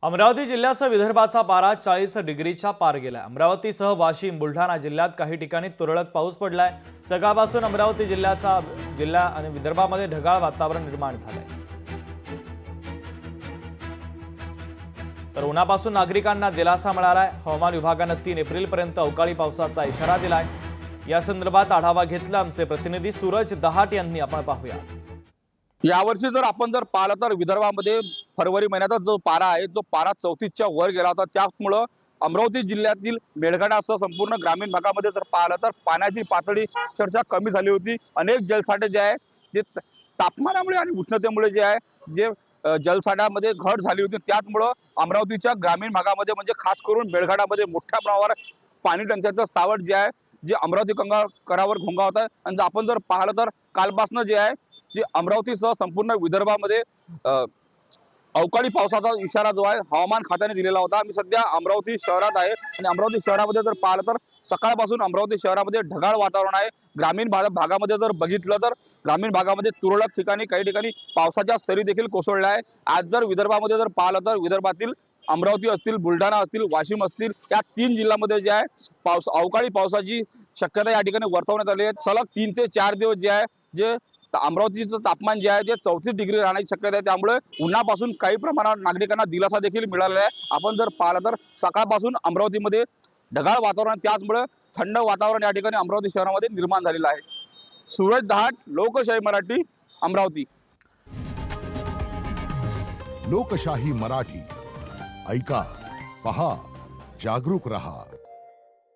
अमरावती जिल्ह्यासह विदर्भाचा पारा 40 डिग्रीच्या पार गेलाय। अमरावतीसह वाशिम, बुलढाणा जिल्ह्यात काही ठिकाणी तुरळक पाऊस पडलाय। सकाळपासून अमरावती जिल्हा आणि विदर्भामध्ये ढगाळ वातावरण निर्माण झालंय। तर उन्हापासून नागरिकांना दिलासा मिळालाय। हवामान विभागाने 3 एप्रिलपर्यंत अवकाळी पावसाचा इशारा दिलाय। या संदर्भात आढावा घेतला आमचे प्रतिनिधी सूरज दहाट यांनी। आपण पाहूया। यावर्षी जर आपण पाहिलं तर विदर्भामध्ये फरवरी महिन्याचा जो पारा आहे तो पारा 34च्या वर गेला होता। त्यामुळे अमरावती जिल्ह्यातील मेळघाटासह संपूर्ण ग्रामीण भागामध्ये जर पाहिलं तर पाण्याची पातळी चर्चा कमी झाली होती। अनेक जलसाठे जे आहे जे तापमानामुळे आणि उष्णतेमुळे जे आहे जे जलसाठ्यामध्ये घट झाली होती, त्यामुळे अमरावतीच्या ग्रामीण भागामध्ये म्हणजे खास करून मेळघाटामध्ये मोठ्या प्रमाणावर पाणी टंचाईचं सावट जे आहे जे अमरावती करावर घोंगावत आहे। आणि आपण जर पाहिलं तर कालपासून जे आहे जे अमरावतीसह संपूर्ण विदर्भामध्ये अवकाळी पावसाचा इशारा जो आहे हवामान खात्याने दिलेला होता। मी सध्या अमरावती शहरात आहे आणि अमरावती शहरामध्ये जर पाहिलं तर सकाळपासून अमरावती शहरामध्ये ढगाळ वातावरण आहे। ग्रामीण भागामध्ये जर बघितलं तर ग्रामीण भागामध्ये तुरळक ठिकाणी काही ठिकाणी पावसाच्या सरी देखील कोसळल्या आहे। आज जर विदर्भामध्ये जर पाहिलं तर विदर्भातील अमरावती असतील, बुलढाणा असतील, वाशिम असतील या 3 जिल्ह्यांमध्ये जे आहे अवकाळी पावसाची शक्यता या ठिकाणी वर्तवण्यात आली आहे। सलग 3 ते 4 दिवस जे आहे जे अमरावतीचं तापमान जे आहे ते 34 डिग्री राहण्याची शक्यता आहे। त्यामुळे उन्हापासून काही प्रमाणात नागरिकांना दिलासा देखील मिळालेला आहे। आपण जर पाहिलं तर सकाळपासून अमरावतीमध्ये ढगाळ वातावरण, त्याचमुळे थंड वातावरण या ठिकाणी अमरावती शहरामध्ये निर्माण झालेलं आहे। सूरज दहाट, लोकशाही मराठी, अमरावती। लोकशाही मराठी ऐका, पहा, जागरूक रहा।